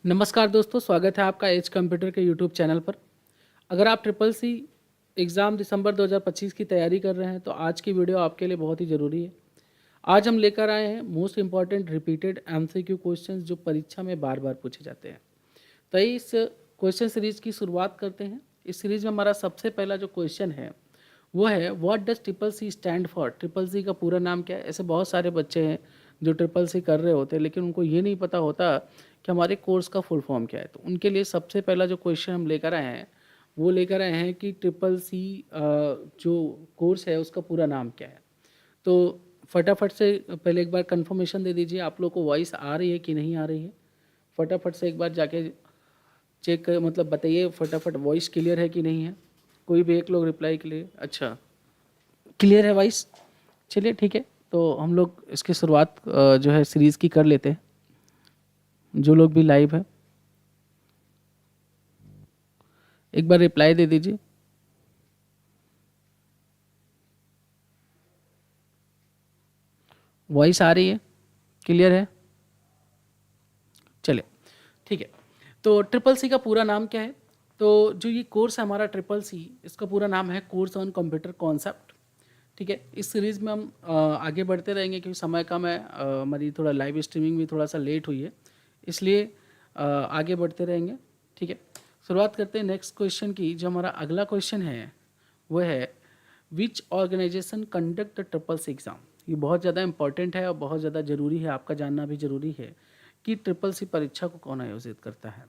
नमस्कार दोस्तों, स्वागत है आपका एज कंप्यूटर के यूट्यूब चैनल पर। अगर आप ट्रिपल सी एग्ज़ाम दिसंबर 2025 की तैयारी कर रहे हैं तो आज की वीडियो आपके लिए बहुत ही ज़रूरी है। आज हम लेकर आए हैं most important repeated MCQ questions जो परीक्षा में बार बार पूछे जाते हैं। तो इस क्वेश्चन सीरीज की शुरुआत करते हैं। इस सीरीज में हमारा सबसे पहला जो क्वेश्चन है वो है what does triple C stand for. Triple C का पूरा नाम क्या है। ऐसे बहुत सारे बच्चे हैं जो ट्रिपल सी कर रहे होते हैं लेकिन उनको ये नहीं पता होता कि हमारे कोर्स का फुल फॉर्म क्या है। तो उनके लिए सबसे पहला जो क्वेश्चन हम लेकर आए हैं वो लेकर आए हैं कि ट्रिपल सी जो कोर्स है उसका पूरा नाम क्या है। तो फटाफट से पहले एक बार कंफर्मेशन दे दीजिए आप लोग को वॉइस आ रही है कि नहीं आ रही है। फटाफट से एक बार जाके चेक मतलब बताइए फटाफट वॉइस क्लियर है कि नहीं है। कोई भी एक लोग रिप्लाई के लिए अच्छा क्लियर है वॉइस। चलिए ठीक है, तो हम लोग इसकी शुरुआत जो है सीरीज़ की कर लेते हैं। जो लोग भी लाइव है एक बार रिप्लाई दे दीजिए। वॉइस आ रही है, क्लियर है। चलिए ठीक है, तो ट्रिपल सी का पूरा नाम क्या है। तो जो ये कोर्स है हमारा ट्रिपल सी, इसका पूरा नाम है कोर्स ऑन कंप्यूटर कॉन्सेप्ट। ठीक है, इस सीरीज़ में हम आगे बढ़ते रहेंगे क्योंकि समय कम है। हमारी थोड़ा लाइव स्ट्रीमिंग भी थोड़ा सा लेट हुई है, इसलिए आगे बढ़ते रहेंगे। ठीक है, शुरुआत करते हैं नेक्स्ट क्वेश्चन की। जो हमारा अगला क्वेश्चन है वो है which organisation conduct the triple C exam. ये बहुत ज़्यादा इंपॉर्टेंट है और बहुत ज़्यादा ज़रूरी है, आपका जानना भी ज़रूरी है कि ट्रिपल सी परीक्षा को कौन आयोजित करता है।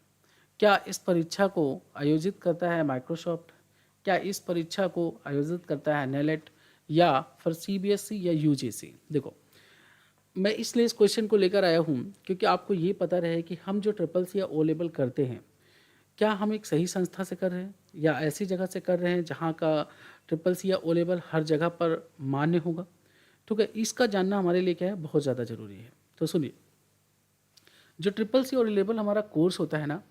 क्या इस परीक्षा को आयोजित करता है माइक्रोसॉफ्ट, क्या इस परीक्षा को आयोजित करता है नेलेट, या फिर सीबीएसई या यूजीसी। देखो, मैं इसलिए इस क्वेश्चन को लेकर आया हूँ क्योंकि आपको ये पता रहे कि हम जो ट्रिपल सी या ओ लेवल करते हैं क्या हम एक सही संस्था से कर रहे हैं या ऐसी जगह से कर रहे हैं जहाँ का ट्रिपल सी या ओ लेवल हर जगह पर मान्य होगा। ठीक है, इसका जानना हमारे लिए क्या है, बहुत ज़्यादा ज़रूरी है। तो सुनिए, जो ट्रिपल सी और लेवल हमारा कोर्स होता है ना,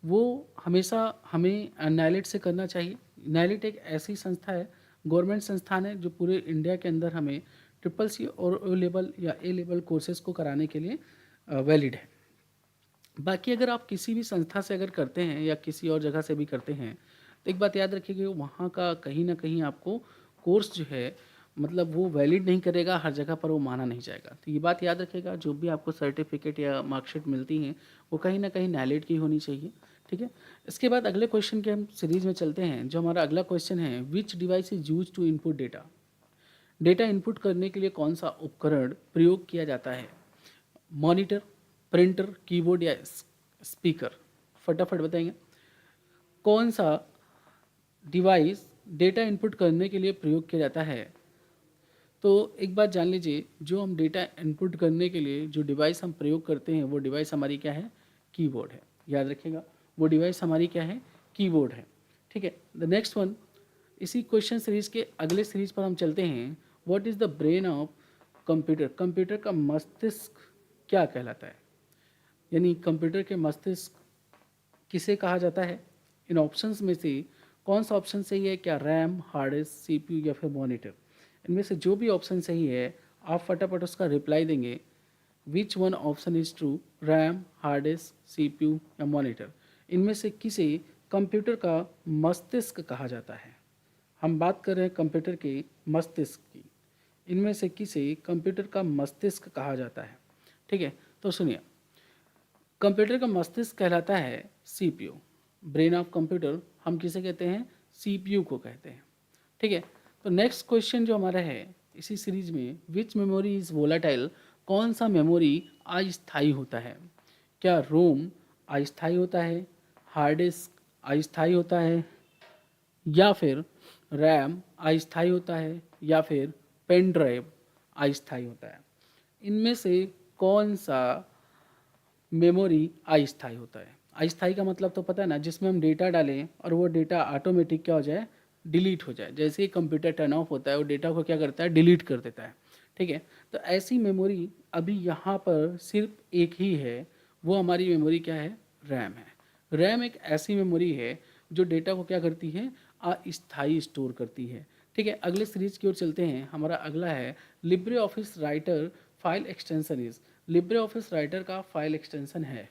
वो हमेशा हमें नाइलेट से करना चाहिए। नाइलेट एक ऐसी संस्था है, गवर्नमेंट संस्थान है जो पूरे इंडिया के अंदर हमें ट्रिपल सी और ओ लेवल या ए लेवल कोर्सेज़ को कराने के लिए वैलिड है। बाकी अगर आप किसी भी संस्था से अगर करते हैं या किसी और जगह से भी करते हैं तो एक बात याद रखिए कि वहाँ का कहीं ना कहीं आपको कोर्स जो है मतलब वो वैलिड नहीं करेगा, हर जगह पर वो माना नहीं जाएगा। तो ये बात याद रखिएगा, जो भी आपको सर्टिफिकेट या मार्कशीट मिलती हैं वो कहीं ना कहीं नैलिट की होनी चाहिए। ठीक है, इसके बाद अगले क्वेश्चन के हम सीरीज में चलते हैं। जो हमारा अगला क्वेश्चन है which device is use to input data. Data input करने के लिए कौन सा उपकरण प्रयोग किया जाता है। मॉनिटर, प्रिंटर, कीबोर्ड या स्पीकर। फटाफट बताएंगे कौन सा डिवाइस डेटा इनपुट करने के लिए प्रयोग किया जाता है। तो एक बात जान लीजिए, जो हम डेटा इनपुट करने के लिए जो डिवाइस हम प्रयोग करते हैं वो डिवाइस हमारी क्या है, कीबोर्ड है। याद रखिएगा, वो डिवाइस हमारी क्या है, कीबोर्ड है। ठीक है, द नेक्स्ट वन, इसी क्वेश्चन सीरीज के अगले सीरीज पर हम चलते हैं। What is the brain of computer. Computer का मस्तिष्क क्या कहलाता है, यानी कंप्यूटर के मस्तिष्क किसे कहा जाता है। इन ऑप्शंस में से कौन सा ऑप्शन सही है, क्या रैम, हार्ड डिस्क, सीपीयू या फिर मॉनिटर। इनमें से जो भी ऑप्शन सही है आप फटाफट उसका रिप्लाई देंगे। Which one option is true, RAM, hard disk, CPU या मॉनिटर। इनमें से किसे कंप्यूटर का मस्तिष्क कहा जाता है। हम बात कर रहे हैं कंप्यूटर के मस्तिष्क की। इनमें से किसे कंप्यूटर का मस्तिष्क कहा जाता है। ठीक है, तो सुनिए, कंप्यूटर का मस्तिष्क कहलाता है सीपीयू। ब्रेन ऑफ कंप्यूटर हम किसे कहते हैं, सीपीयू को कहते हैं। ठीक है, तो नेक्स्ट क्वेश्चन जो हमारा है इसी सीरीज में, विच मेमोरी इज़ वोलाटाइल। कौन सा मेमोरी अस्थायी होता है। क्या रोम अस्थायी होता है, हार्ड डिस्क अस्थायी होता है, या फिर रैम अस्थायी होता है, या फिर पेन ड्राइव अस्थायी होता है। इनमें से कौन सा मेमोरी अस्थायी होता है। अस्थायी का मतलब तो पता है ना, जिसमें हम डेटा डालें और वो डेटा ऑटोमेटिक क्या हो जाए, डिलीट हो जाए। जैसे ही कंप्यूटर टर्न ऑफ होता है वो डेटा को क्या करता है, डिलीट कर देता है। ठीक है, तो ऐसी मेमोरी अभी यहाँ पर सिर्फ एक ही है, वो हमारी मेमोरी क्या है, रैम है। रैम एक ऐसी मेमोरी है जो डेटा को क्या करती है, अस्थायी स्टोर करती है। ठीक है, अगले सीरीज की ओर चलते हैं। हमारा अगला है Libre office writer file extension is. Libre office writer का फाइल एक्सटेंशन है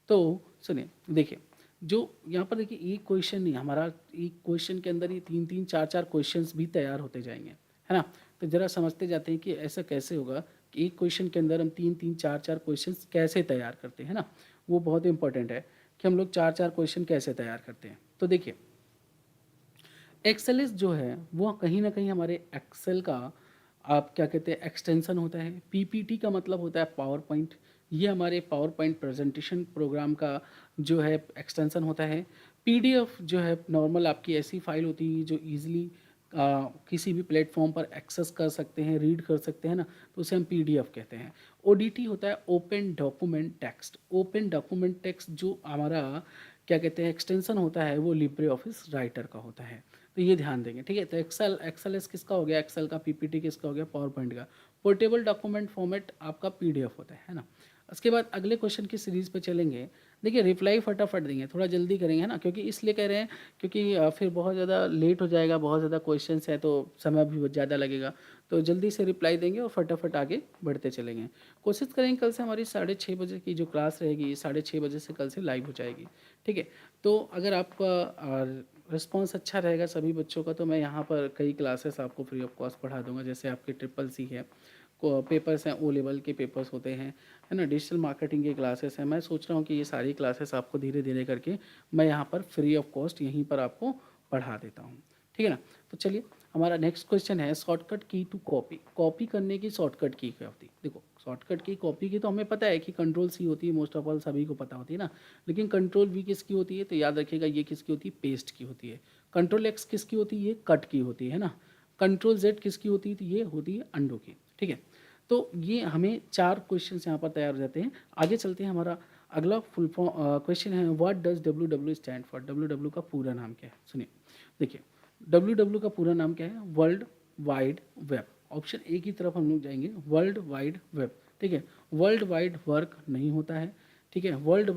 तो सुनिए, देखिए जो यहाँ पर देखिए एक क्वेश्चन नहीं, हमारा एक क्वेश्चन के अंदर ही 3-3 4-4 क्वेश्चंस भी तैयार होते जाएंगे, है ना। तो ज़रा समझते जाते हैं कि ऐसा कैसे होगा कि एक क्वेश्चन के अंदर हम 3-3 4-4 क्वेश्चंस कैसे तैयार करते हैं ना। वो बहुत इंपॉर्टेंट है कि हम लोग 4-4 क्वेश्चन कैसे तैयार करते हैं। तो देखिए एक्सेलिस जो है वो कहीं ना कहीं हमारे एक्सेल का आप क्या कहते हैं एक्सटेंशन होता है। पीपीटी का मतलब होता है पावर पॉइंट, ये हमारे पावर पॉइंट प्रेजेंटेशन प्रोग्राम का जो है एक्सटेंशन होता है। पीडीएफ जो है नॉर्मल आपकी ऐसी फाइल होती है जो इजीली किसी भी प्लेटफॉर्म पर एक्सेस कर सकते हैं, रीड कर सकते हैं ना, तो उसे हम पीडीएफ कहते हैं। ओडीटी होता है open document text. Open document text जो हमारा क्या कहते हैं एक्सटेंशन होता है वो लिब्रे ऑफिस राइटर का होता है। तो ये ध्यान देंगे, ठीक है। तो एक्सेल किसका हो गया, एक्सेल का। पीपीटी किसका हो गया, पावर पॉइंट का। पोर्टेबल डॉक्यूमेंट फॉर्मेट आपका पीडीएफ होता है ना। उसके बाद अगले क्वेश्चन की सीरीज पे चलेंगे। देखिए रिप्लाई फटाफट देंगे, थोड़ा जल्दी करेंगे, है ना, क्योंकि इसलिए कह रहे हैं क्योंकि फिर बहुत ज़्यादा लेट हो जाएगा, बहुत ज़्यादा क्वेश्चंस है तो समय भी ज़्यादा लगेगा। तो जल्दी से रिप्लाई देंगे और फटाफट आगे बढ़ते चलेंगे। कोशिश करेंगे कल से हमारी 6:30 बजे की जो क्लास रहेगी 6:30 बजे से कल से लाइव हो जाएगी, ठीक है। तो अगर आपका रिस्पॉन्स अच्छा रहेगा सभी बच्चों का तो मैं यहाँ पर कई क्लासेस आपको फ्री ऑफ कॉस्ट पढ़ा दूंगा। जैसे आपके ट्रिपल सी है, पेपर्स हैं, ओ लेवल के पेपर्स होते हैं, है ना, डिजिटल मार्केटिंग की क्लासेस हैं। मैं सोच रहा हूँ कि ये सारी क्लासेस आपको धीरे धीरे करके मैं यहाँ पर फ्री ऑफ कॉस्ट यहीं पर आपको पढ़ा देता हूँ, ठीक है ना। तो चलिए हमारा नेक्स्ट क्वेश्चन है शॉर्टकट की टू कॉपी। कॉपी करने की शॉर्टकट की क्या होती है। देखो शॉर्टकट की कॉपी की तो हमें पता है कि कंट्रोल सी होती है, मोस्ट ऑफ ऑल सभी को पता होती है ना। लेकिन कंट्रोल वी किसकी होती है, तो याद रखिएगा ये किसकी होती है, पेस्ट की होती है। कंट्रोल एक्स किसकी होती है, ये कट की होती है ना। कंट्रोल जेड किसकी होती है, तो ये होती है अंडो की, ठीक है। तो ये हमें 4 क्वेश्चन यहाँ पर तैयार हो जाते हैं। आगे चलते हैं, हमारा अगला फुल फॉर्म क्वेश्चन है what does W stand for. W का पूरा नाम क्या है, सुनिए। देखिए डब्ल्यू का पूरा नाम क्या है, world wide web. Option A की तरफ हम लोग जाएंगे, वर्ल्ड वाइड वेब, ठीक है। वर्ल्ड वाइड वर्क नहीं होता है, ठीक है। वर्ल्ड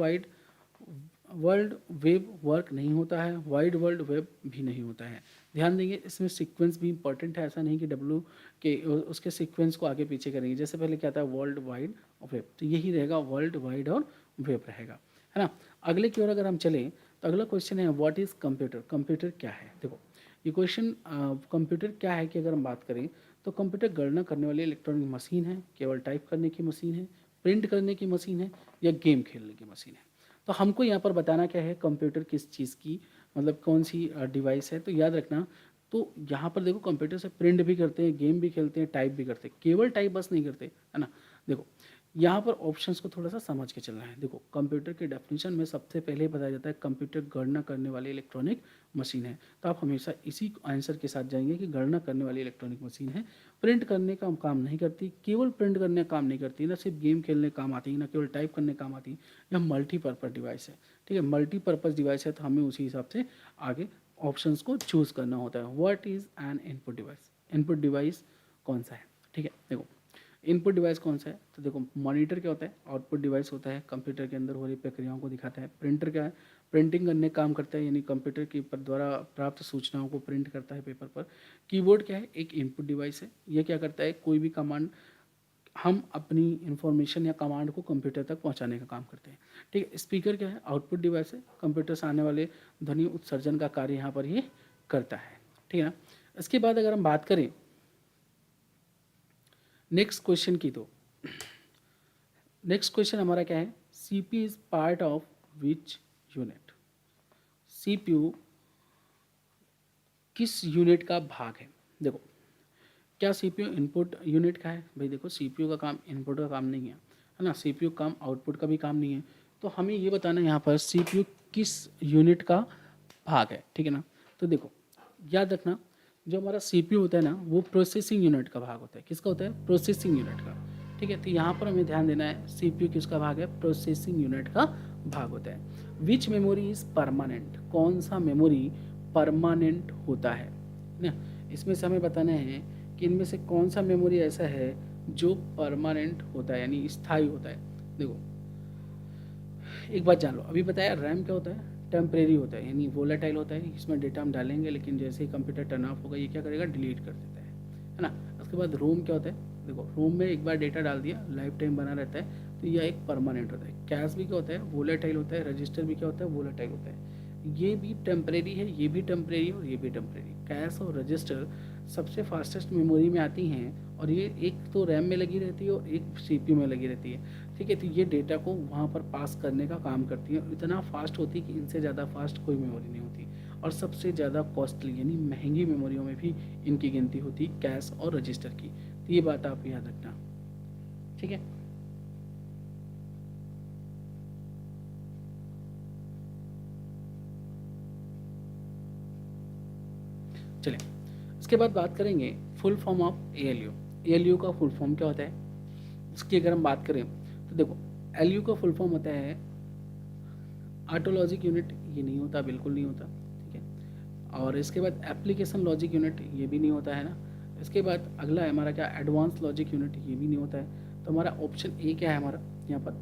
वेब वर्क नहीं होता है, वाइड वर्ल्ड वेब भी नहीं होता है। ध्यान देंगे इसमें सीक्वेंस भी इंपॉर्टेंट है। ऐसा नहीं कि डब्ल्यू के उसके सीक्वेंस को आगे पीछे करेंगे। जैसे पहले क्या था, वर्ल्ड वाइड वेब, तो यही रहेगा वर्ल्ड वाइड और वेब रहेगा, है ना। अगले की ओर अगर हम चलें तो अगला क्वेश्चन है व्हाट इज़ कंप्यूटर। कंप्यूटर क्या है। देखो ये क्वेश्चन कंप्यूटर क्या है कि अगर हम बात करें तो कंप्यूटर गणना करने वाली इलेक्ट्रॉनिक मशीन है, केवल टाइप करने की मशीन है, प्रिंट करने की मशीन है, या गेम खेलने की मशीन है। तो हमको यहाँ पर बताना क्या है, कंप्यूटर किस चीज़ की मतलब कौन सी डिवाइस है। तो याद रखना, तो यहाँ पर देखो कंप्यूटर से प्रिंट भी करते हैं, गेम भी खेलते हैं, टाइप भी करते हैं, केवल टाइप बस नहीं करते, है ना। देखो यहाँ पर ऑप्शंस को थोड़ा सा समझ के चलना है। देखो कंप्यूटर के डेफिनेशन में सबसे पहले बताया जाता है कंप्यूटर गणना करने वाली इलेक्ट्रॉनिक मशीन है। तो आप हमेशा इसी आंसर के साथ जाएंगे कि गणना करने वाली इलेक्ट्रॉनिक मशीन है, प्रिंट करने का काम नहीं करती, केवल प्रिंट करने का काम नहीं करती, ना सिर्फ गेम खेलने का काम आती है, ना केवल टाइप करने का काम आती है, यह मल्टीपर्पज़ डिवाइस है, ठीक है। मल्टीपर्पज़ डिवाइस है तो हमें उसी हिसाब से आगे ऑप्शंस को चूज़ करना होता है। What is an input device. Input device कौन सा है, ठीक है। देखो इनपुट डिवाइस कौन सा है, तो देखो मॉनिटर क्या होता है, आउटपुट डिवाइस होता है, कंप्यूटर के अंदर हो रही प्रक्रियाओं को दिखाता है। प्रिंटर क्या है, प्रिंटिंग करने का काम करता है, यानी कंप्यूटर के द्वारा प्राप्त सूचनाओं को प्रिंट करता है पेपर पर। कीबोर्ड क्या है, एक इनपुट डिवाइस है, ये क्या करता है, कोई भी कमांड हम अपनी इंफॉर्मेशन या कमांड को कंप्यूटर तक पहुंचाने का काम करते हैं, ठीक है। स्पीकर क्या है, आउटपुट डिवाइस है, कंप्यूटर से आने वाले ध्वनि उत्सर्जन का कार्य यहाँ पर ये करता है, ठीक है ना। इसके बाद अगर हम बात करें नेक्स्ट क्वेश्चन की, तो नेक्स्ट क्वेश्चन हमारा क्या है, CPU is part of which unit. CPU किस यूनिट का भाग है। देखो क्या सीपीयू इनपुट यूनिट का है, भाई देखो सीपीयू का काम इनपुट का काम नहीं है ना, सीपीयू काम आउटपुट का भी काम नहीं है। तो हमें ये बताना है यहाँ पर सीपीयू किस यूनिट का भाग है, ठीक है ना। तो देखो याद रखना, जो हमारा सीपीयू होता है ना वो प्रोसेसिंग यूनिट का भाग होता है। किसका होता है, प्रोसेसिंग यूनिट का, ठीक है। तो यहाँ पर हमें ध्यान देना है सीपीयू किसका भाग है, प्रोसेसिंग यूनिट का भाग होता है। विच मेमोरी इज परमानेंट। कौन सा मेमोरी परमानेंट होता है ना, इसमें से हमें बताना है कि इनमें से कौन सा मेमोरी ऐसा है जो परमानेंट होता है यानी स्थायी होता है। देखो एक बात जान लो, अभी बताया रैम क्या होता है, टेम्परेरी होता है यानी वोलेटाइल होता है, इसमें डेटा हम डालेंगे लेकिन जैसे ही कंप्यूटर टर्न ऑफ होगा ये क्या करेगा, डिलीट कर देता है ना। उसके बाद रोम क्या होता है, देखो रोम में एक बार डेटा डाल दिया लाइफ टाइम बना रहता है, तो यह एक परमानेंट होता है। कैश भी क्या होता है, वोलेटाइल होता है। रजिस्टर भी क्या होता है, वोलेटाइल होता है। ये भी टेम्परेरी है, ये भी टेम्परेरी है और ये भी टेम्परेरी। कैश और रजिस्टर सबसे फास्टेस्ट मेमोरी में आती हैं और ये एक तो रैम में लगी रहती है और एक सीपीयू में लगी रहती है, ठीक है। तो ये डेटा को वहाँ पर पास करने का काम करती है, इतना फास्ट होती है कि इनसे ज़्यादा फास्ट कोई मेमोरी नहीं होती। और सबसे ज़्यादा कॉस्टली यानी महंगी मेमोरियों में भी इनकी गिनती होती है कैश और रजिस्टर की। तो ये बात आप याद रखना, ठीक है। चलिए इसके बाद बात करेंगे full form of ALU. ALU का फुल फॉर्म क्या होता है, इसकी अगर हम बात करें तो देखो एलयू का फुल फॉर्म होता है ऑटो लॉजिक यूनिट, ये नहीं होता, बिल्कुल नहीं होता, ठीक है। और इसके बाद एप्लीकेशन लॉजिक यूनिट, ये भी नहीं होता है ना। इसके बाद अगला है हमारा क्या, एडवांस लॉजिक यूनिट, ये भी नहीं होता है। तो हमारा ऑप्शन ए क्या है हमारा यहाँ पर,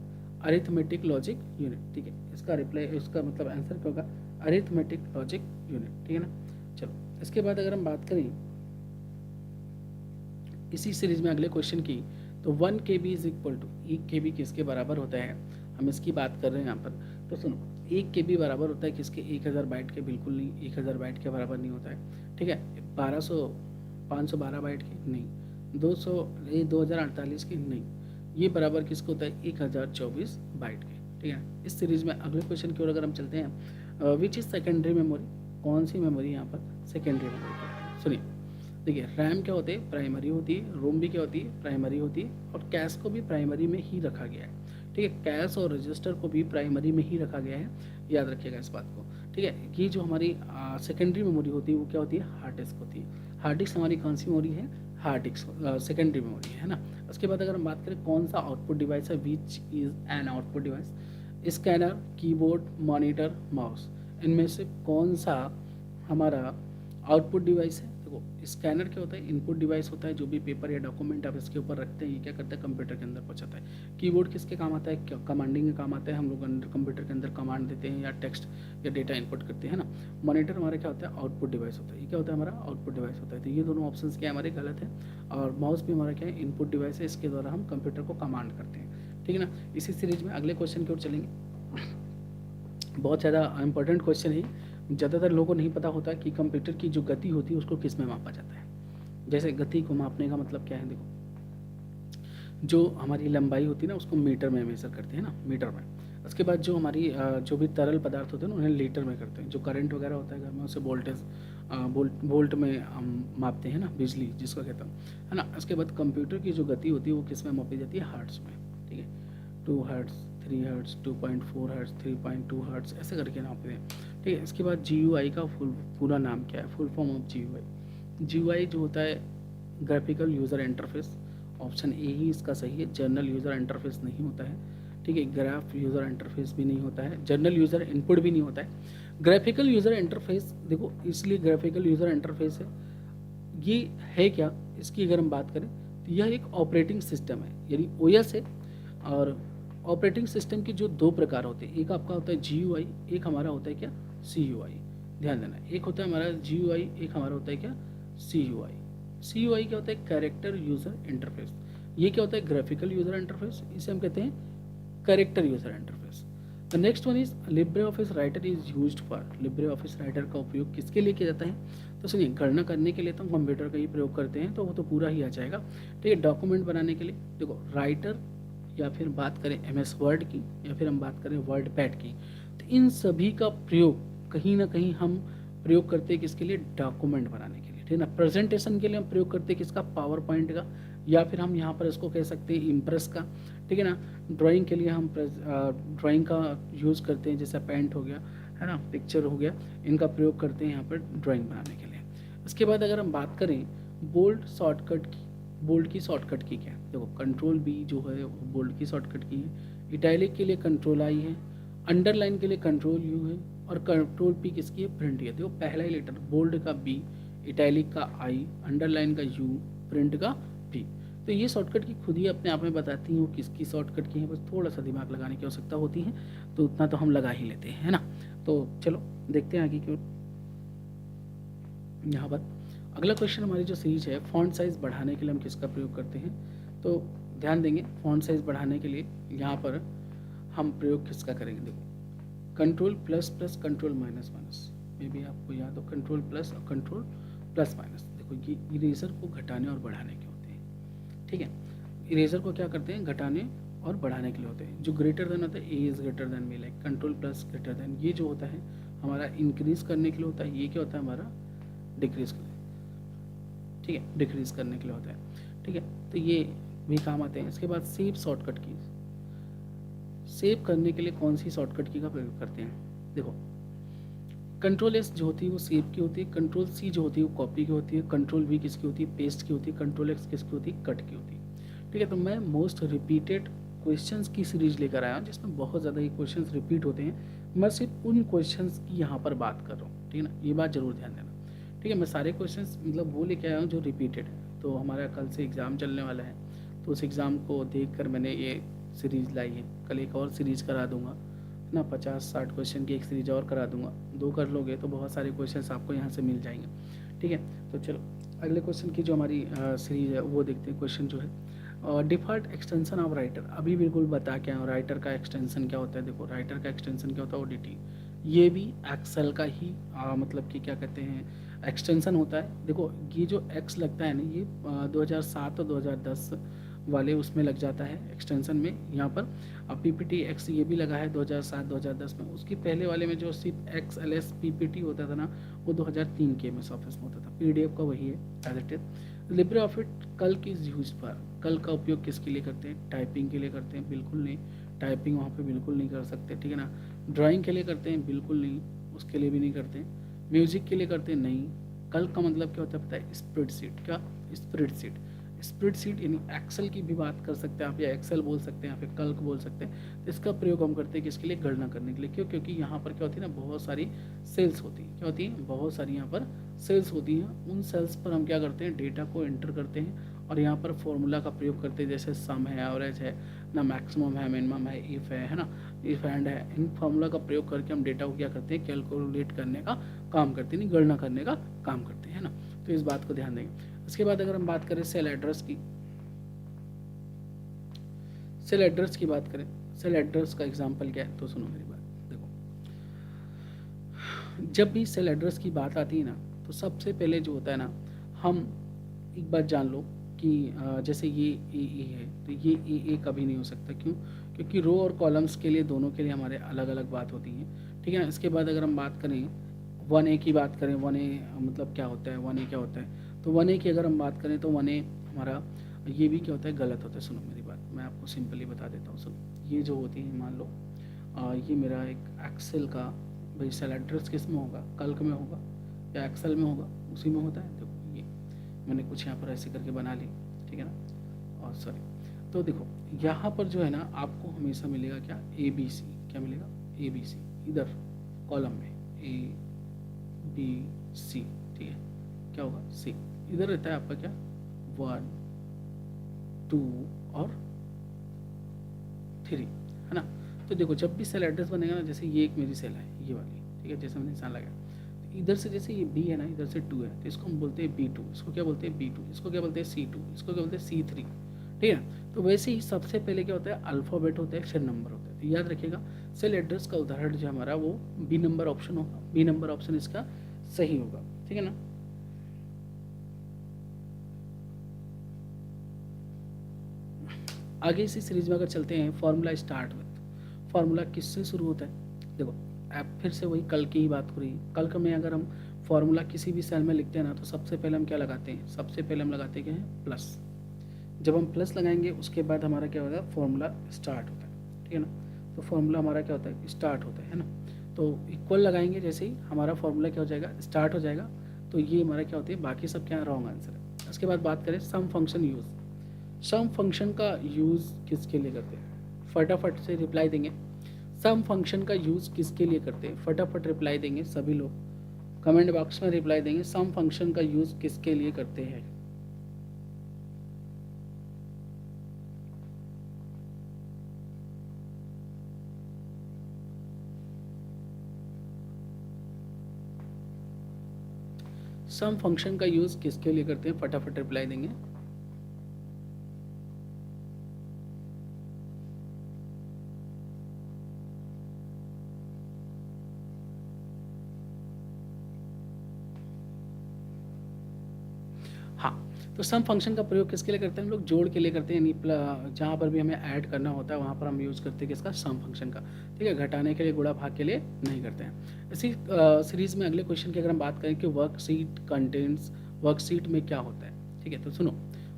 अरिथमेटिक लॉजिक यूनिट, ठीक है। इसका रिप्लाई, इसका मतलब आंसर क्या होगा, अरिथमेटिक लॉजिक यूनिट, ठीक है ना। चलो इसके बाद अगर हम बात करें इसी सीरीज में अगले क्वेश्चन की, तो 1 KB is equal to 1 KB किसके बराबर होता है, हम इसकी बात कर रहे हैं यहाँ पर। तो सुनो 1 KB बराबर होता है किसके, 1000 बाइट के, बिल्कुल नहीं, 1000 बाइट के बराबर नहीं होता है, ठीक है। 512 बाइट के नहीं, 2048 के नहीं, ये बराबर किसको होता है, 1024 बाइट के, ठीक है। इस सीरीज में अगले क्वेश्चन की ओर अगर हम चलते हैं, विच इज सेकेंडरी मेमोरी, कौन सी मेमोरी यहाँ पर सेकेंडरी मेमोरी, सुनिए। देखिए रैम क्या होती है, प्राइमरी होती है। रोम भी क्या होती है, प्राइमरी होती है। और कैश को भी प्राइमरी में ही रखा गया है, ठीक है। कैश और रजिस्टर को भी प्राइमरी में ही रखा गया है, याद रखिएगा इस बात को, ठीक है। ये जो हमारी सेकेंडरी मेमोरी होती है वो क्या होती है, हार्ड डिस्क होती है। हार्ड डिस्क हमारी कौन सी मेमोरी है, हार्ड डिस्क सेकेंडरी मेमोरी है ना। उसके बाद अगर हम बात करें कौन सा आउटपुट डिवाइस है, which is an output device, scanner, keyboard, monitor, mouse, इनमें से कौन सा हमारा आउटपुट डिवाइस है। देखो स्कैनर क्या होता है, इनपुट डिवाइस होता है, जो भी पेपर या डॉक्यूमेंट आप इसके ऊपर रखते हैं ये क्या करता है, कंप्यूटर के अंदर पहुंचाता है। कीबोर्ड किसके काम आता है, कमांडिंग के काम आता है, हम लोग अंदर कंप्यूटर के अंदर कमांड देते हैं या टेक्स्ट या डेटा इनपुट करते हैं ना। मॉनिटर हमारा क्या होता है, आउटपुट डिवाइस होता है, ये क्या होता है हमारा आउटपुट डिवाइस होता है। तो ये दोनों ऑप्शन क्या हमारे गलत है। और माउस भी हमारा क्या है, इनपुट डिवाइस है, इसके द्वारा हम कंप्यूटर को कमांड करते हैं, ठीक है ना। इसी सीरीज में अगले क्वेश्चन की ओर चलेंगे, बहुत ज़्यादा इंपॉर्टेंट क्वेश्चन है। ज़्यादातर लोगों को नहीं पता होता कि कंप्यूटर की जो गति होती है उसको किस में मापा जाता है। जैसे गति को मापने का मतलब क्या है, देखो जो हमारी लंबाई होती है ना उसको मीटर में मेजर करते हैं ना, मीटर में। उसके बाद जो हमारी जो भी तरल पदार्थ होते हैं ना उन्हें लीटर में करते हैं। जो करंट वगैरह होता है घर में उसे वोल्टेज वोल्ट में हम मापते हैं ना, बिजली जिसको कहते हैं, है ना। उसके बाद कंप्यूटर की जो गति होती है वो किस में मापी जाती है, हर्ट्ज में, ठीक है। 2 हर्ट्ज, 3 हर्ट्ज, 2.4 हर्ट्ज, 3.2 हर्ट्ज, ऐसे करके नापते हैं, ठीक है। इसके बाद GUI का पूरा नाम क्या है, फुल फॉर्म ऑफ GUI जो होता है graphical user interface, option A ही इसका सही है। जर्नल यूज़र इंटरफेस नहीं होता है, ठीक है। ग्राफ यूज़र इंटरफेस भी नहीं होता है, जर्नल यूज़र इनपुट भी नहीं होता है। ग्राफिकल यूज़र इंटरफेस देखो इसलिए ग्राफिकल यूज़र इंटरफेस है, ये है क्या, इसकी अगर हम बात करें तो यह एक ऑपरेटिंग सिस्टम है, यानी OS है। और ऑपरेटिंग सिस्टम के जो 2 प्रकार होते हैं, एक आपका होता है GUI, एक हमारा होता है क्या, CUI। ध्यान देना, एक होता है हमारा GUI, एक हमारा होता है क्या, CUI। CUI क्या होता है, कैरेक्टर यूज़र इंटरफेस। ये क्या होता है, ग्राफिकल यूज़र इंटरफेस, इसे हम कहते हैं character user interface. The next one is Libre office writer is used for. Libre office writer का उपयोग किसके लिए किया जाता है, तो सुनिए गणना करने के लिए तो हम कंप्यूटर का ही प्रयोग करते हैं, तो वो तो पूरा ही आ जाएगा, ठीक है। डॉक्यूमेंट बनाने के लिए देखो राइटर, या फिर बात करें MS वर्ड की, या फिर हम बात करें वर्ड पैड की, तो इन सभी का प्रयोग कहीं ना कहीं हम प्रयोग करते हैं किसके लिए, डॉक्यूमेंट बनाने के लिए, ठीक है ना। प्रेजेंटेशन के लिए हम प्रयोग करते हैं किसका, पावर पॉइंट का, या फिर हम यहाँ पर इसको कह सकते हैं इम्प्रेस का, ठीक है ना। ड्राइंग के लिए हम ड्राइंग का यूज़ करते हैं, जैसे पेंट हो गया, है ना, पिक्चर हो गया, इनका प्रयोग करते हैं यहाँ पर ड्राइंग बनाने के लिए। उसके बाद अगर हम बात करें बोल्ड शॉर्टकट की, बोल्ड की शॉर्टकट की क्या है, देखो कंट्रोल B जो है वो बोल्ड की शॉर्टकट की है। इटैलिक के लिए कंट्रोल I है, अंडरलाइन के लिए कंट्रोल U है, और कंट्रोल P किसकी है, प्रिंट की है। देखो पहला ही लेटर बोल्ड का B, इटैलिक का I, अंडरलाइन का U, प्रिंट का P। तो ये शॉर्टकट की खुद ही अपने आप में बताती हैं वो किसकी शॉर्टकट की है, बस थोड़ा सा दिमाग लगाने की आवश्यकता होती है, तो उतना तो हम लगा ही लेते हैं, है ना। तो चलो देखते हैं आगे की ओर। यहाँ पर अगला क्वेश्चन हमारी जो सीरीज है, फॉन्ट साइज़ बढ़ाने के लिए हम किसका प्रयोग करते हैं? तो ध्यान देंगे, फॉन्ट साइज़ बढ़ाने के लिए यहाँ पर हम प्रयोग किसका करेंगे? देखो, control plus plus, control minus minus, may be आपको याद हो, कंट्रोल प्लस और कंट्रोल प्लस माइनस। देखो, ये इरेजर को घटाने और बढ़ाने के होते हैं, ठीक है। इरेजर को क्या करते हैं? घटाने और बढ़ाने के लिए होते हैं। जो ग्रेटर देन होता है, A is greater than B, like control plus greater than, ये जो होता है हमारा इंक्रीज करने के लिए होता है, ये क्या होता है हमारा डिक्रीज करने, ठीक है, डिक्रीज करने के लिए होता है, ठीक है। तो ये भी काम आते हैं। इसके बाद सेव शॉर्टकट की, सेव करने के लिए कौन सी शॉर्टकट की का प्रयोग करते हैं? देखो, कंट्रोल एस जो होती है वो सेव की होती है, कंट्रोल सी जो होती है वो कॉपी की होती है, कंट्रोल वी किसकी होती है? पेस्ट की होती है, कंट्रोल एक्स किसकी होती है? कट की होती है, ठीक है। तो मैं मोस्ट रिपीटेड क्वेश्चंस की सीरीज लेकर आया हूँ जिसमें बहुत ज़्यादा ये क्वेश्चंस रिपीट होते हैं। मैं सिर्फ उन क्वेश्चंस की यहाँ पर बात कर रहा हूँ, ठीक है ना, ये बात जरूर ध्यान देना, ठीक है। मैं सारे क्वेश्चंस मतलब वो लेके आया हूँ जो रिपीटेड है। तो हमारा कल से एग्ज़ाम चलने वाला है, तो उस एग्ज़ाम को देख कर मैंने ये सीरीज़ लाई है। कल एक और सीरीज़ करा दूँगा ना, 50-60 क्वेश्चन की एक सीरीज और करा दूंगा। 2 कर लोगे तो बहुत सारे क्वेश्चंस आपको यहाँ से मिल जाएंगे, ठीक है। तो चलो अगले क्वेश्चन की जो हमारी सीरीज है वो देखते हैं। क्वेश्चन जो है, डिफ़ॉल्ट एक्सटेंशन ऑफ राइटर, अभी बिल्कुल बता के आया हूँ राइटर का एक्सटेंशन क्या होता है। देखो, राइटर का एक्सटेंशन क्या होता है? ओडीटी। ये भी एक्सेल का ही मतलब कि क्या कहते हैं, एक्सटेंशन होता है। देखो, ये जो एक्स लगता है ना, ये 2007 और 2010 वाले उसमें लग जाता है एक्सटेंशन में। यहाँ पर अब पीपीटी एक्स ये भी लगा है 2007-2010 में। उसकी पहले वाले में जो सिर्फ एक्स एल एस पीपीटी होता था ना, वो 2003 के एम एस ऑफिस में होता था। पीडीएफ का वही है as it is. LibreOffice Calc की यूज पर, कल का उपयोग किसके लिए करते हैं? टाइपिंग के लिए करते हैं? बिल्कुल नहीं, टाइपिंग वहाँ पे बिल्कुल नहीं कर सकते, ठीक है ना। ड्राइंग के लिए करते हैं? बिल्कुल नहीं, उसके लिए भी नहीं करते। म्यूजिक के लिए करते हैं? नहीं। कल का मतलब क्या होता है पता है? स्प्रेडशीट। क्या? स्प्रेडशीट। स्प्रेडशीट यानी एक्सेल की भी बात कर सकते हैं आप, या एक्सेल बोल सकते हैं, या फिर कल्क बोल सकते हैं। तो इसका प्रयोग हम करते हैं किसके लिए? गणना करने के लिए। क्यों? क्योंकि यहाँ पर क्या होती है ना, बहुत सारी सेल्स होती है। क्या होती है? बहुत सारी यहाँ पर सेल्स होती हैं। उन सेल्स पर हम क्या करते हैं? डेटा को एंटर करते हैं और यहाँ पर फॉर्मूला का प्रयोग करते हैं, जैसे सम है, एवरेज है ना, मैक्सिमम है, मिनिमम है, इफ़ है ना, इफ़ एंड है। इन फार्मूला का प्रयोग करके हम डेटा को क्या करते हैं? कैलकुलेट करने का काम करते हैं, गणना करने का काम करते हैं ना। तो इस बात को ध्यान देंगे। इसके बाद अगर हम बात करें सेल एड्रेस की, सेल एड्रेस की बात करें, सेल एड्रेस का एग्जांपल क्या है? तो सुनो मेरी बात। देखो, जब भी सेल एड्रेस की बात आती है ना, तो सबसे पहले जो होता है ना, हम एक बात जान लो कि जैसे ये ए है, तो ये ए कभी नहीं हो सकता। क्यों? क्योंकि रो और कॉलम्स के लिए, दोनों के लिए हमारे अलग अलग बात होती है, ठीक है ना। इसके बाद अगर हम बात करें 1A की बात करें, 1A मतलब क्या होता है, 1A क्या होता है? तो 1A की अगर हम बात करें तो 1A हमारा ये भी क्या होता है? गलत होता है। सुनो मेरी बात, मैं आपको सिंपली बता देता हूँ। सुनो, ये जो होती है, मान लो ये मेरा एक एक्सेल का, भाई सेल एड्रेस किस में होगा? कल्क में होगा या एक्सेल में होगा? उसी में होता है। देखो, ये मैंने कुछ यहाँ पर ऐसे करके बना ली, ठीक है ना, और सॉरी। तो देखो, यहाँ पर जो है ना, आपको हमेशा मिलेगा क्या? ABC। क्या मिलेगा? ABC इधर कॉलम में, ABC, ठीक है। क्या होगा? C। इधर रहता है आपका क्या? 1, 2 और 3, है ना। तो देखो, जब भी सेल एड्रेस बनेगा ना, जैसे ये एक मेरी सेल है, ये वाली, ठीक है, जैसे मैंने निशान लगाया, तो इधर से जैसे ये B है ना, इधर से 2 है, तो इसको हम बोलते हैं B2। इसको क्या बोलते हैं? B2। इसको क्या बोलते हैं? C2। इसको क्या बोलते हैं? C3, ठीक है। तो वैसे ही सबसे पहले क्या होता है? अल्फ़ाबेट होता है, फिर नंबर होता है। तो याद रखिएगा, सेल एड्रेस का उदाहरण जो हमारा वो बी नंबर ऑप्शन होगा। बी नंबर ऑप्शन इसका सही होगा, ठीक है ना। आगे इसी सीरीज में अगर चलते हैं, फॉर्मूला स्टार्ट विथ, फॉर्मूला किससे शुरू होता है? देखो, आप फिर से वही कल की ही बात हो रही है। कल में अगर हम फॉर्मूला किसी भी सेल में लिखते हैं ना, तो सबसे पहले हम क्या लगाते हैं? सबसे पहले हम लगाते हैं क्या है? प्लस। जब हम प्लस लगाएंगे उसके बाद हमारा क्या होगा? फॉर्मूला स्टार्ट होता है, ठीक है ना। तो फॉर्मूला हमारा क्या होता है? स्टार्ट होता है ना। तो इक्वल लगाएंगे, जैसे ही हमारा फॉर्मूला क्या हो जाएगा? स्टार्ट हो जाएगा। तो ये हमारा क्या होती है? बाकी सब क्या रॉन्ग आंसर है। उसके बाद बात करें सम फंक्शन यूज़, सम फंक्शन का यूज़ किसके लिए करते हैं? फटाफट से रिप्लाई देंगे। सम फंक्शन का यूज़ किसके लिए करते हैं? फटाफट रिप्लाई देंगे सभी लोग, कमेंट बॉक्स में रिप्लाई देंगे। सम फंक्शन का यूज़ किसके लिए करते हैं? सम फंक्शन का यूज़ किसके लिए करते हैं, फटाफट रिप्लाई देंगे। हाँ, तो सम फंक्शन का प्रयोग किसके लिए करते हैं हम लोग, जोड़ के लिए करते हैं, यानी जहाँ पर भी हमें ऐड करना होता है वहाँ पर हम यूज़ करते हैं किसका, सम फंक्शन का। ठीक है, घटाने के लिए, गुणा भाग के लिए नहीं करते हैं। इसी सीरीज़ में अगले क्वेश्चन की अगर हम बात करें कि वर्कशीट कंटेंट्स, वर्कशीट में क्या होता है। ठीक है, तो सुनो,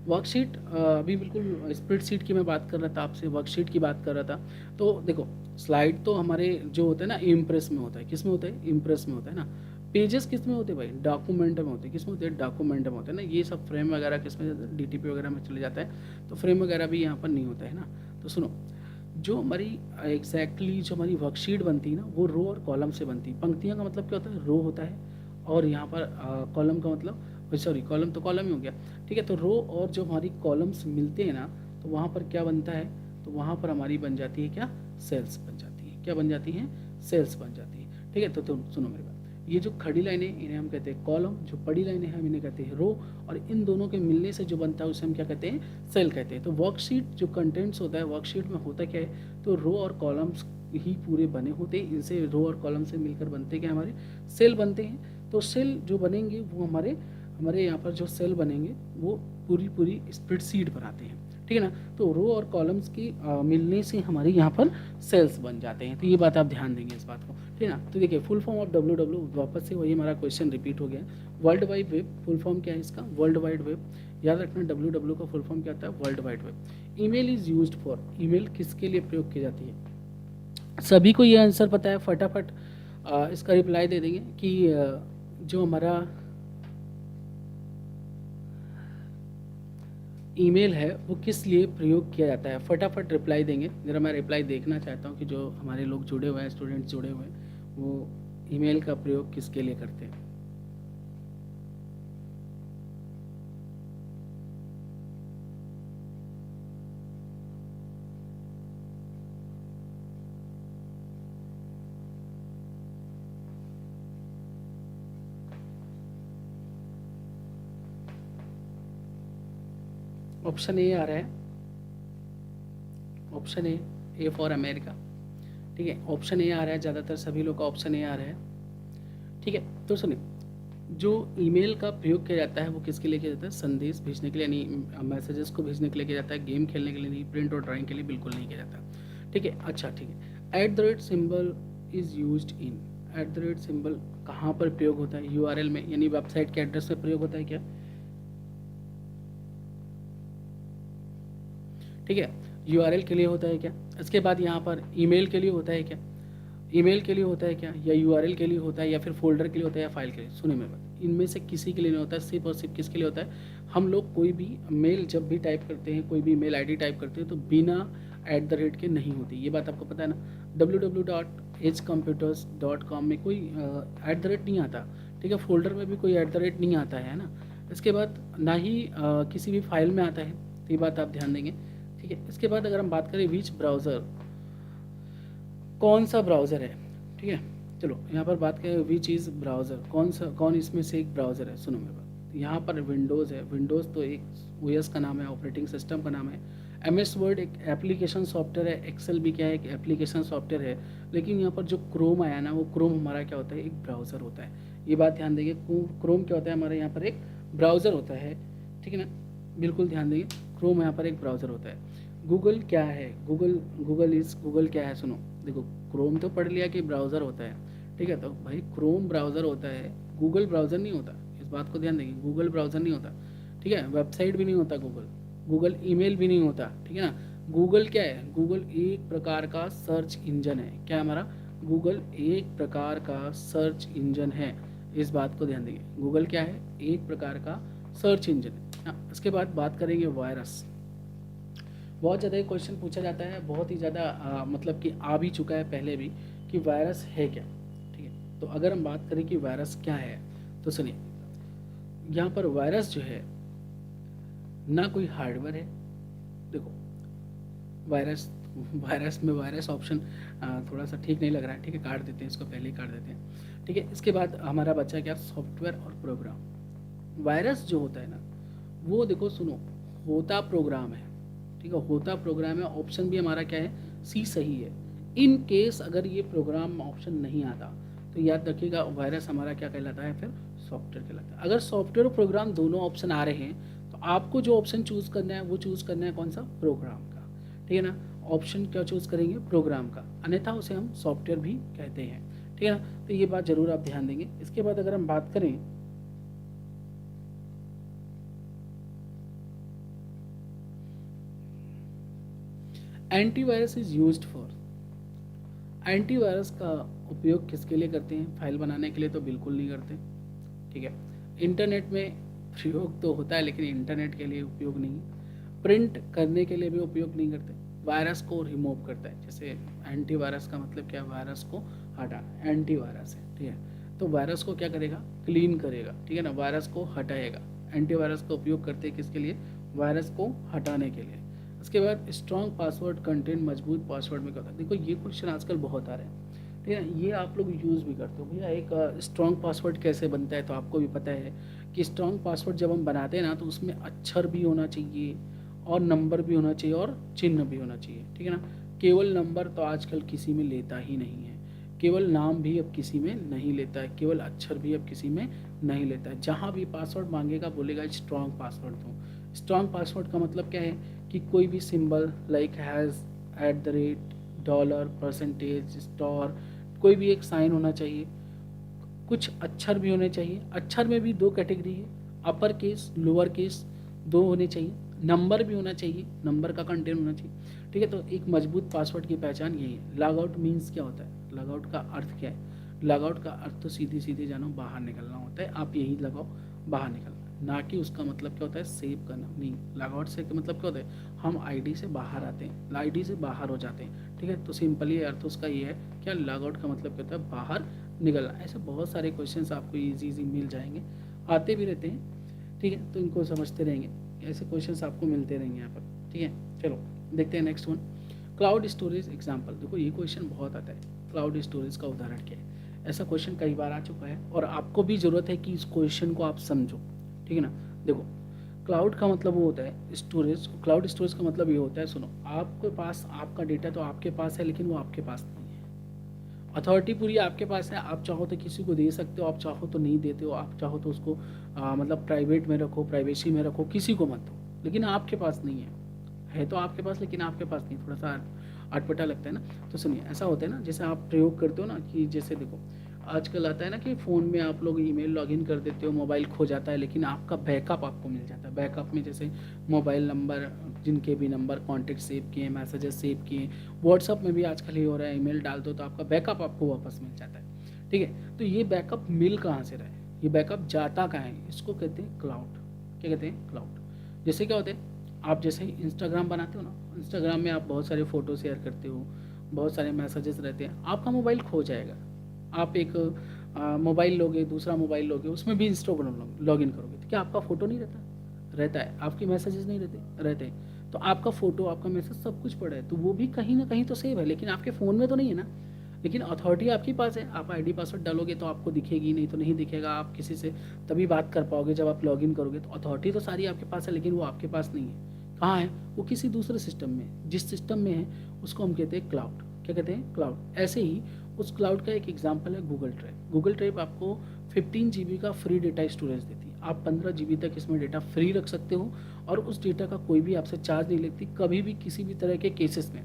वर्कशीट अभी बिल्कुल स्प्रेडशीट की मैं बात कर रहा था आपसे, वर्कशीट की बात कर रहा था। तो देखो, स्लाइड तो हमारे जो होता है ना इम्प्रेस में होता है, किस में होता है, इम्प्रेस में होता है ना। पेजेस किस में होते हैं भाई, डॉक्यूमेंट में होते हैं, किस में होते हैं, डॉक्यूमेंट में होते हैं ना। ये सब फ्रेम वगैरह किस में, डीटीपी वगैरह में चले जाता है, तो फ्रेम वगैरह भी यहाँ पर नहीं होता है ना। तो सुनो, जो हमारी जो हमारी वर्कशीट बनती है ना, वो रो और कॉलम से बनती है। पंक्तियाँ का मतलब क्या होता है, रो होता है, और यहाँ पर कॉलम का मतलब, सॉरी कॉलम तो कॉलम ही हो गया। ठीक है, तो रो और जो हमारी कॉलम्स मिलते हैं ना, तो वहाँ पर क्या बनता है, तो वहाँ पर हमारी बन जाती है क्या, सेल्स बन जाती है। क्या बन जाती हैं, सेल्स बन जाती है। ठीक है, तो सुनो मेरी बात, ये जो खड़ी लाइनें इन्हें हम कहते हैं कॉलम, जो बड़ी लाइनें हम इन्हें कहते हैं रो, और इन दोनों के मिलने से जो बनता है उसे हम क्या कहते हैं, सेल कहते हैं। तो वर्कशीट जो कंटेंट्स होता है, वर्कशीट में होता क्या है, तो रो और कॉलम्स ही पूरे बने होते हैं। इनसे रो और कॉलम से मिलकर बनते क्या, हमारे सेल बनते हैं। तो सेल जो बनेंगे वो हमारे हमारे यहाँ पर जो सेल बनेंगे वो पूरी स्प्रेडशीट बनाते हैं। ठीक है ना, तो रो और कॉलम्स की मिलने से हमारे यहाँ पर सेल्स बन जाते हैं। तो ये बात आप ध्यान देंगे इस बात को। ठीक है ना, तो देखिए फुल फॉर्म ऑफ डब्ल्यू, वापस से वही हमारा क्वेश्चन रिपीट हो गया। World wide web full form क्या है इसका, वर्ल्ड वाइड वेब। याद रखना डब्ल्यू का फुल फॉर्म क्या होता है, world wide web. Email is used for, email किसके लिए प्रयोग की जाती है, सभी को ये आंसर पता है, फटाफट इसका रिप्लाई दे देंगे कि जो हमारा ईमेल है वो किस लिए प्रयोग किया जाता है, फटाफट रिप्लाई देंगे। ज़रा मैं रिप्लाई देखना चाहता हूँ कि जो हमारे लोग जुड़े हुए हैं, स्टूडेंट्स जुड़े हुए हैं, वो ईमेल का प्रयोग किसके लिए करते हैं। ऑप्शन ए आ रहा है, ऑप्शन ए फॉर अमेरिका। ठीक है, ऑप्शन ए आ रहा है, ज़्यादातर सभी लोग का ऑप्शन ए आ रहा है। ठीक है, तो सुनिए, जो ईमेल का प्रयोग किया जाता है वो किसके लिए किया जाता है, संदेश भेजने के लिए, यानी मैसेजेस को भेजने के लिए किया जाता है, गेम खेलने के लिए नहीं, प्रिंट और ड्राइंग के लिए बिल्कुल नहीं किया जाता। ठीक है, अच्छा ठीक है। At the rate symbol is used in, at the rate symbol कहाँ पर प्रयोग होता है, यूआरएल में, यानी वेबसाइट के एड्रेस में प्रयोग होता है क्या। ठीक है, यूआरएल के लिए होता है क्या, इसके बाद यहाँ पर ईमेल के लिए होता है क्या, ईमेल के लिए होता है क्या, या यूआरएल के लिए होता है, या फिर फोल्डर के लिए होता है, या फाइल के लिए। सुनिए मेरी बात, इनमें से किसी के लिए नहीं होता है, सिर्फ और सिर्फ किसके लिए होता है, हम लोग कोई भी मेल जब भी टाइप करते हैं, कोई भी मेल आईडी टाइप करते हैं, तो बिना एट द रेट के नहीं होती। ये बात आपको पता है ना, www.edgecomputers.com में कोई एट द रेट नहीं आता। ठीक है, फोल्डर में भी कोई एट द रेट नहीं आता है ना। इसके बाद ना ही किसी भी फाइल में आता है, तो ये बात आप ध्यान देंगे। ठीक है, इसके बाद अगर हम बात करें विच ब्राउज़र, कौन सा ब्राउज़र है। ठीक है, चलो यहाँ पर बात करें विच इज़ ब्राउज़र, कौन इसमें से एक ब्राउज़र है। सुनो मेरी बात, यहाँ पर विंडोज़ है, विंडोज़ तो एक ओएस का नाम है, ऑपरेटिंग सिस्टम का नाम है। एमएस वर्ड एक एप्लीकेशन सॉफ्टवेयर है, एक्सेल भी क्या है, एक एप्लीकेशन सॉफ्टवेयर है। लेकिन यहाँ पर जो क्रोम आया ना, वो क्रोम हमारा क्या होता है, एक ब्राउज़र होता है। ये बात ध्यान देंगे, क्रोम क्या होता है, हमारे यहाँ पर एक ब्राउज़र होता है। ठीक है ना, बिल्कुल ध्यान देंगे, क्रोम यहाँ पर एक ब्राउज़र होता है। गूगल क्या है, गूगल क्या है, सुनो देखो, क्रोम तो पढ़ लिया कि ब्राउज़र होता है। ठीक है, तो भाई क्रोम ब्राउज़र होता है, गूगल ब्राउज़र नहीं होता, इस बात को ध्यान देंगे, गूगल ब्राउज़र नहीं होता। ठीक है, वेबसाइट भी नहीं होता गूगल ईमेल भी नहीं होता। ठीक है ना, गूगल क्या है, गूगल एक प्रकार का सर्च इंजन है। क्या है हमारा, गूगल एक प्रकार का सर्च इंजन है, इस बात को ध्यान देंगे। गूगल क्या है, एक प्रकार का सर्च इंजन है। इसके बाद बात करेंगे वायरस। बहुत ज़्यादा क्वेश्चन पूछा जाता है, बहुत ही ज़्यादा मतलब कि आ भी चुका है पहले भी, कि वायरस है क्या। ठीक है, तो अगर हम बात करें कि वायरस क्या है, तो सुनिए, यहाँ पर वायरस जो है ना कोई हार्डवेयर है। देखो, वायरस में वायरस ऑप्शन थोड़ा सा ठीक नहीं लग रहा है। ठीक है, काट देते हैं इसको, पहले ही काट देते हैं। ठीक है, इसके बाद हमारा बच्चा क्या, सॉफ्टवेयर और प्रोग्राम। वायरस जो होता है ना, वो देखो सुनो, होता प्रोग्राम है, ठीक है, होता प्रोग्राम है। ऑप्शन भी हमारा क्या है, सी सही है। इन केस अगर ये प्रोग्राम ऑप्शन नहीं आता तो याद रखिएगा वायरस हमारा क्या कहलाता है, फिर सॉफ्टवेयर कहलाता है। अगर सॉफ्टवेयर और प्रोग्राम दोनों ऑप्शन आ रहे हैं तो आपको जो ऑप्शन चूज़ करना है वो चूज़ करना है कौन सा, प्रोग्राम का, ठीक है ना। ऑप्शन क्या चूज़ करेंगे, प्रोग्राम का, अन्यथा उसे हम सॉफ्टवेयर भी कहते हैं, ठीक है ना। तो ये बात ज़रूर आप ध्यान देंगे। इसके बाद अगर हम बात करें antivirus is used for, antivirus का उपयोग किसके लिए करते हैं, फाइल बनाने के लिए तो बिल्कुल नहीं करते, ठीक है। इंटरनेट में प्रयोग तो होता है लेकिन इंटरनेट के लिए उपयोग नहीं, प्रिंट करने के लिए भी उपयोग नहीं करते। वायरस को रिमूव करता है, जैसे एंटीवायरस का मतलब क्या है, वायरस को हटाना, एंटीवायरस है, ठीक है। तो वायरस को क्या करेगा, क्लीन करेगा, ठीक है ना, वायरस को हटाएगा। एंटीवायरस का उपयोग करते हैं किसके लिए, वायरस को हटाने के लिए। उसके बाद स्ट्रॉन्ग पासवर्ड कंटेंट, मजबूत पासवर्ड में क्या होता है। देखो ये क्वेश्चन आजकल बहुत आ रहे हैं, ठीक है, ये आप लोग यूज़ भी करते हो। भैया एक स्ट्रॉन्ग पासवर्ड कैसे बनता है, तो आपको भी पता है कि स्ट्रॉन्ग पासवर्ड जब हम बनाते हैं ना तो उसमें अक्षर भी होना चाहिए और नंबर भी होना चाहिए और चिन्ह भी होना चाहिए, ठीक है ना। केवल नंबर तो आजकल किसी में लेता ही नहीं है, केवल नाम भी अब किसी में नहीं लेता है, केवल अक्षर भी अब किसी में नहीं लेता है। जहाँ भी पासवर्ड मांगेगा बोलेगा स्ट्रॉन्ग पासवर्ड दो। स्ट्रॉन्ग पासवर्ड का मतलब क्या है कि कोई भी symbol like has, at the rate, dollar, percentage, star, कोई भी एक साइन होना चाहिए, कुछ अक्षर भी होने चाहिए। अक्षर में भी दो कैटेगरी है, अपर केस, लोअर केस, दो होने चाहिए। नंबर भी होना चाहिए, नंबर का कंटेंट होना चाहिए, ठीक है। तो एक मजबूत पासवर्ड की पहचान यही है। लॉग आउट मीन्स क्या होता है, लॉग आउट का अर्थ क्या है, लॉग आउट का अर्थ तो सीधी सीधी जानो बाहर निकलना होता है। आप यही लगाओ, बाहर निकलना, ना कि उसका मतलब क्या होता है सेव करना, नहीं। लॉग आउट से मतलब क्या होता है, हम आईडी से बाहर आते हैं, आईडी से बाहर हो जाते हैं, ठीक है। तो सिंपली अर्थ उसका ये है, क्या लॉग आउट का मतलब क्या होता है, बाहर निकलना। ऐसे बहुत सारे क्वेश्चंस आपको इजी मिल जाएंगे, आते भी रहते हैं, ठीक है। तो इनको समझते रहेंगे, ऐसे क्वेश्चंस आपको मिलते रहेंगे यहाँ पर, ठीक है। चलो देखते हैं next one, cloud storage example. देखो ये क्वेश्चन बहुत आता है, क्लाउड स्टोरेज का उदाहरण क्या है। ऐसा क्वेश्चन कई बार आ चुका है और आपको भी ज़रूरत है कि इस क्वेश्चन को आप समझो, ठीक है ना। देखो क्लाउड का मतलब वो होता है स्टोरेज, क्लाउड स्टोरेज का मतलब ये होता है, सुनो, आपके पास आपका डेटा तो आपके पास है लेकिन वो आपके पास नहीं है। अथॉरिटी पूरी आपके पास है, आप चाहो तो किसी को दे सकते हो, आप चाहो तो नहीं देते हो, आप चाहो तो उसको मतलब प्राइवेट में रखो, प्राइवेसी में रखो, किसी को मत दो, लेकिन आपके पास नहीं है तो आपके पास लेकिन आपके पास नहीं। थोड़ा सा अटपटा लगता है ना। तो सुनिए, ऐसा होता है ना, जैसे आप प्रयोग करते हो ना कि जैसे देखो आजकल आता है ना कि फ़ोन में आप लोग ईमेल लॉगिन कर देते हो, मोबाइल खो जाता है लेकिन आपका बैकअप आपको मिल जाता है। बैकअप में जैसे मोबाइल नंबर, जिनके भी नंबर कॉन्टेक्ट सेव किए, मैसेजेस सेव किए, व्हाट्सअप में भी आजकल ये हो रहा है, ईमेल डाल दो तो आपका बैकअप आपको वापस मिल जाता है, ठीक है। तो ये बैकअप मिल कहाँ से रहा है, ये बैकअप जाता कहाँ है, इसको कहते हैं क्लाउड। क्या कहते हैं, क्लाउड। जैसे क्या होता है, आप जैसे इंस्टाग्राम बनाते हो ना, इंस्टाग्राम में आप बहुत सारे फ़ोटो शेयर करते हो, बहुत सारे मैसेजेस रहते हैं, आपका मोबाइल खो जाएगा, आप एक मोबाइल लोगे, दूसरा मोबाइल लोगे, उसमें भी इंस्टाग्राम लॉगिन करोगे तो क्या आपका फ़ोटो नहीं रहता, रहता है, आपके मैसेजेस नहीं रहते हैं, तो आपका फ़ोटो, आपका मैसेज सब कुछ पड़ा है, तो वो भी कहीं ना कहीं तो सेव है, लेकिन आपके फ़ोन में तो नहीं है ना। लेकिन अथॉरिटी आपके पास है, आप आईडी पासवर्ड डालोगे तो आपको दिखेगी, नहीं तो नहीं दिखेगा। आप किसी से तभी बात कर पाओगे जब आप लॉगिन करोगे। तो अथॉरिटी तो सारी आपके पास है लेकिन वो आपके पास नहीं है। कहाँ है वो, किसी दूसरे सिस्टम में। जिस सिस्टम में है उसको हम कहते हैं क्लाउड। क्या कहते हैं, क्लाउड। ऐसे ही उस क्लाउड का एक एग्जांपल है गूगल ड्राइव। गूगल ड्राइव आपको 15 GB का फ्री डेटा स्टोरेज देती है। आप 15 GB तक इसमें डेटा फ्री रख सकते हो और उस डेटा का कोई भी आपसे चार्ज नहीं लेती। कभी भी किसी भी तरह के केसेस में,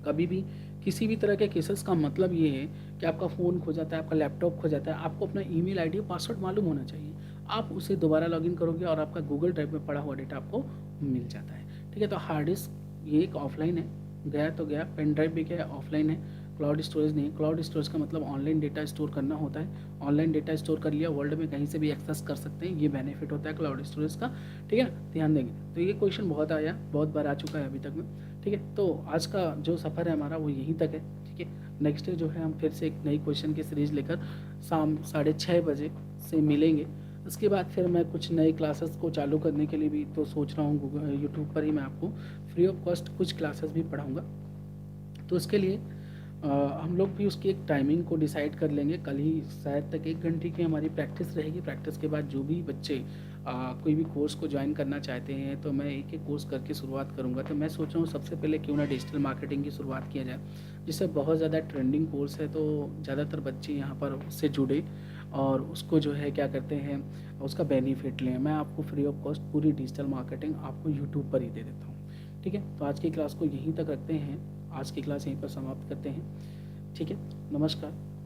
कभी भी किसी भी तरह के केसेस का मतलब ये है कि आपका फ़ोन खो जाता है, आपका लैपटॉप खो जाता है, आपको अपना ईमेल आईडी और पासवर्ड मालूम होना चाहिए। आप उसे दोबारा लॉगिन करोगे और आपका गूगल ड्राइव में पड़ा हुआ डेटा आपको मिल जाता है, ठीक है। तो हार्ड डिस्क ये एक ऑफलाइन है, गया तो गया, पेन ड्राइव भी क्या है, ऑफलाइन है, क्लाउड स्टोरेज नहीं है। क्लाउड स्टोरेज का मतलब ऑनलाइन डेटा स्टोर करना होता है। ऑनलाइन डेटा स्टोर कर लिया, वर्ल्ड में कहीं से भी एक्सेस कर सकते हैं, ये बेनिफिट होता है क्लाउड स्टोरेज का, ठीक है ना। ध्यान देंगे। तो ये क्वेश्चन बहुत आया, बहुत बार आ चुका है अभी तक में, ठीक है। तो आज का जो सफ़र है हमारा वो यहीं तक है, ठीक है। नेक्स्ट जो है हम फिर से एक नई क्वेश्चन की सीरीज़ लेकर शाम 6:30 बजे से मिलेंगे। उसके बाद फिर मैं कुछ नए क्लासेस को चालू करने के लिए भी तो सोच रहा हूँ, गूगल यूट्यूब पर ही मैं आपको फ्री ऑफ कॉस्ट कुछ क्लासेस भी पढ़ाऊँगा। तो उसके लिए अ, हम लोग भी उसकी एक टाइमिंग को डिसाइड कर लेंगे। कल ही शायद तक 1 घंटे की हमारी प्रैक्टिस रहेगी। प्रैक्टिस के बाद जो भी बच्चे कोई भी कोर्स को जॉइन करना चाहते हैं, तो मैं एक-एक कोर्स करके शुरुआत करूँगा। तो मैं सोच रहा हूँ सबसे पहले क्यों ना डिजिटल मार्केटिंग की शुरुआत किया जाए, जिससे बहुत ज़्यादा ट्रेंडिंग कोर्स है, तो ज़्यादातर बच्चे यहाँ पर उससे जुड़े और उसको जो है क्या करते हैं, उसका बेनिफिट लें। मैं आपको फ्री ऑफ कॉस्ट पूरी डिजिटल मार्केटिंग आपको यूट्यूब पर ही दे देता हूँ। ठीक है? तो आज की क्लास को यहीं तक रखते हैं। आज की क्लास यहीं पर समाप्त करते हैं। ठीक है? नमस्कार।